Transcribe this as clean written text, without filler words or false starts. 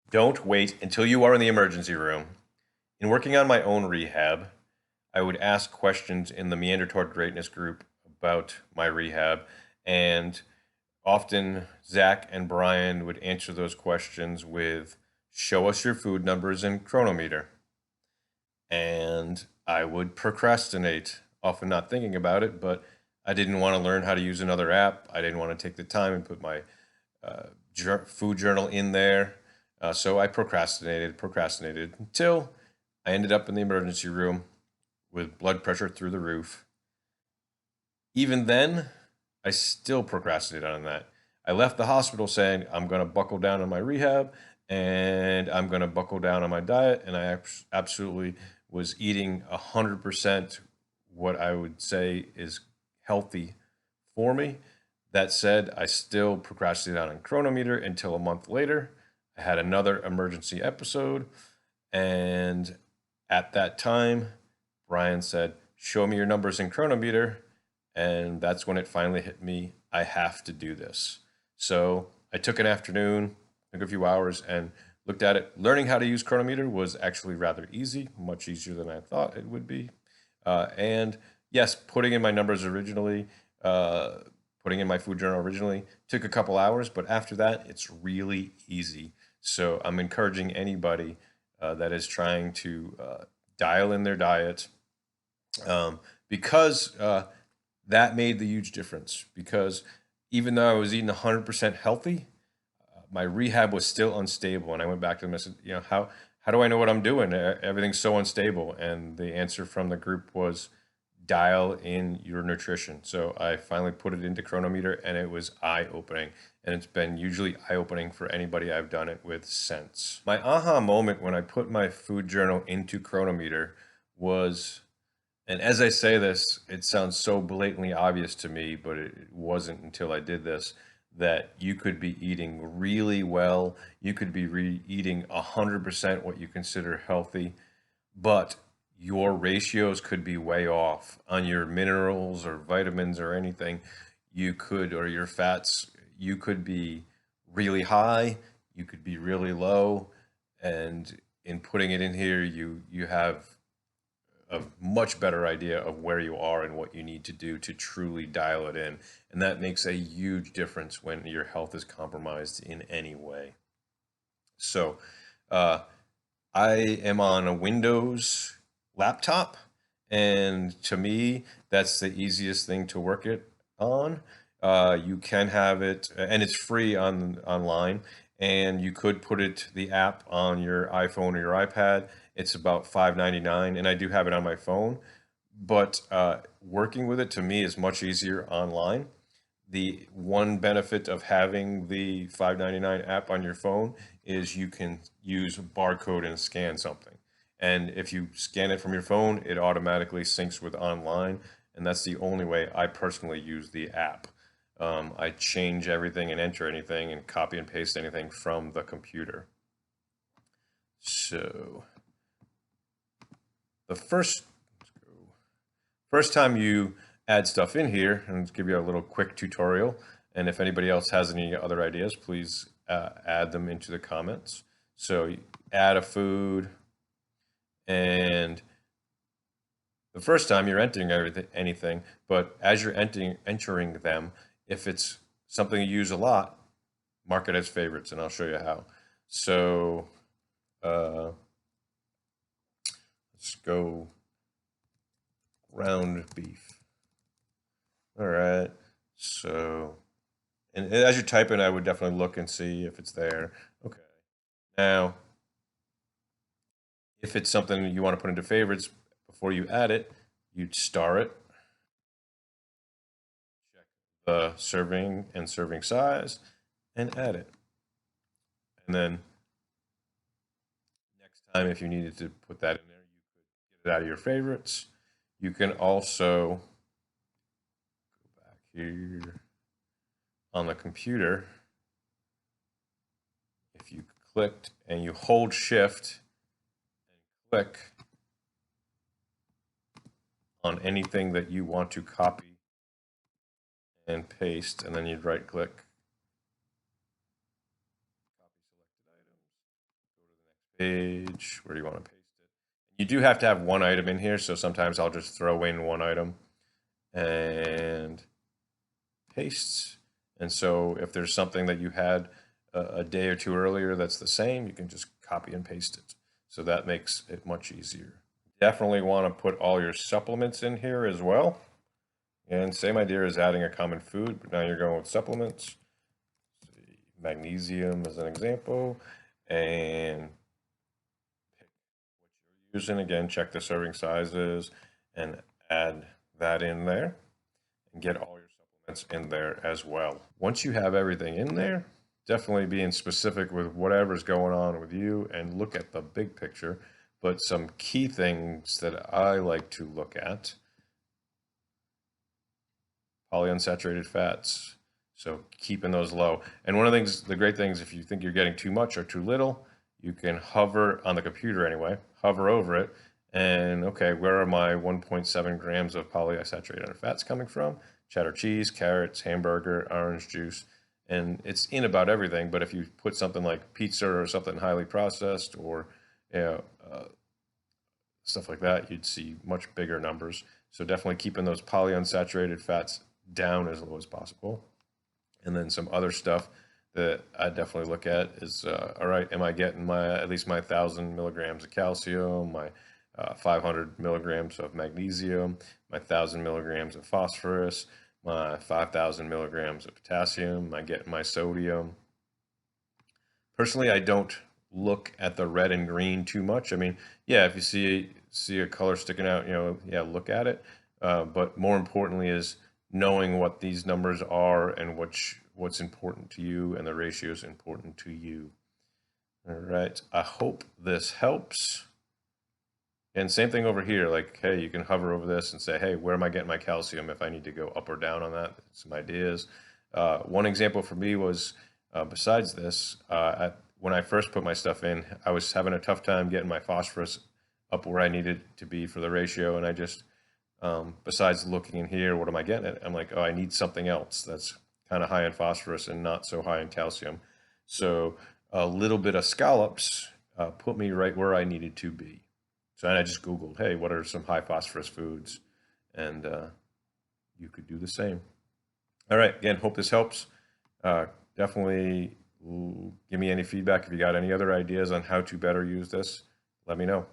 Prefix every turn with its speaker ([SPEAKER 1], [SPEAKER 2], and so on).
[SPEAKER 1] Don't wait until you are in the emergency room. In working on my own rehab, I would ask questions in the Meander Toward Greatness group about my rehab, and often Zach and Brian would answer those questions with, "Show us your food numbers and chronometer." And I would procrastinate, often not thinking about it, but I didn't want to learn how to use another app. I didn't want to take the time and put my food journal in there. So I procrastinated until I ended up in the emergency room with blood pressure through the roof. Even then, I still procrastinated on that. I left the hospital saying I'm going to buckle down on my rehab and I'm going to buckle down on my diet. And I absolutely was eating 100% what I would say is healthy for me. That said, I still procrastinated on a chronometer until a month later. I had another emergency episode. And at that time, Brian said, "Show me your numbers in chronometer." And that's when it finally hit me. I have to do this. So I took an afternoon, took a few hours, and looked at it. Learning how to use chronometer was actually rather easy, much easier than I thought it would be. And yes, putting in my numbers originally, uh, putting in my food journal originally took a couple hours, but after that, it's really easy. So I'm encouraging anybody that is trying to dial in their diet, because that made the huge difference. Because even though I was eating 100% healthy, my rehab was still unstable. And I went back to them and said, how do I know what I'm doing? Everything's so unstable. And the answer from the group was, dial in your nutrition. So I finally put it into Chronometer, and it was eye opening. And it's been usually eye opening for anybody I've done it with since. My aha moment when I put my food journal into Chronometer was, and as I say this, it sounds so blatantly obvious to me, but it wasn't until I did this, that you could be eating really well. You could be eating 100% what you consider healthy, but your ratios could be way off on your minerals or vitamins or anything. You could, or your fats, you could be really high, you could be really low. And in putting it in here, you have a much better idea of where you are and what you need to do to truly dial it in. And that makes a huge difference when your health is compromised in any way. So, uh, I am on a Windows laptop, and to me, that's the easiest thing to work it on. You can have it, and it's free online, and you could put it the app on your iPhone or your iPad. It's about $5.99, and I do have it on my phone. But working with it to me is much easier online. The one benefit of having the 5.99 app on your phone is you can use a barcode and scan something. And if you scan it from your phone, it automatically syncs with online. And that's the only way I personally use the app. I change everything and enter anything and copy and paste anything from the computer. So the first time you add stuff in here, and let's give you a little quick tutorial. And if anybody else has any other ideas, please add them into the comments. So you add a food, and the first time you're entering anything, but as you're entering them, if it's something you use a lot, mark it as favorites, and I'll show you how. So let's go ground beef. All right. So, and as you're typing, I would definitely look and see if it's there. Okay. Now, if it's something you want to put into favorites, before you add it, you'd star it, check the serving and serving size, and add it. And then next time, if you needed to put that in there, you could get it out of your favorites. You can also go back here on the computer. If you clicked and you hold shift and click on anything that you want to copy and paste, and then you'd right click, copy selected items, page. Where do you want to paste it? You do have to have one item in here, so sometimes I'll just throw in one item and paste. And so if there's something that you had a day or two earlier that's the same, you can just copy and paste it. So that makes it much easier. Definitely want to put all your supplements in here as well. And same idea as adding a common food, but now you're going with supplements. Magnesium as an example, and pick what you're using. Again, check the serving sizes and add that in there and get all your supplements in there as well. Once you have everything in there, definitely being specific with whatever's going on with you and look at the big picture. But some key things that I like to look at: polyunsaturated fats. So keeping those low. And one of the things, the great things, if you think you're getting too much or too little, you can hover on the computer anyway, hover over it, and okay, where are my 1.7 grams of polyunsaturated fats coming from? Cheddar cheese, carrots, hamburger, orange juice, and it's in about everything. But if you put something like pizza or something highly processed, or you know, stuff like that, you'd see much bigger numbers. So definitely keeping those polyunsaturated fats down as low as possible. And then some other stuff that I definitely look at is, all right, am I getting at least my 1,000 milligrams of calcium, my 500 milligrams of magnesium, my 1,000 milligrams of phosphorus, my 5,000 milligrams of potassium, am I getting my sodium? Personally, I don't look at the red and green too much. I mean, yeah, if you see a color sticking out, yeah, look at it. But more importantly is knowing what these numbers are and what's important to you, and the ratio is important to you. All right, I hope this helps. And same thing over here, like, hey, you can hover over this and say, hey, where am I getting my calcium if I need to go up or down on that? Some ideas. One example for me was, besides this, when I first put my stuff in, I was having a tough time getting my phosphorus up where I needed to be for the ratio, and I just besides looking in here, what am I getting at? I'm like, oh, I need something else that's kind of high in phosphorus and not so high in calcium. So a little bit of scallops put me right where I needed to be. So I just Googled, hey, what are some high phosphorus foods? And you could do the same. All right, again, hope this helps. Definitely give me any feedback if you got any other ideas on how to better use this. Let me know.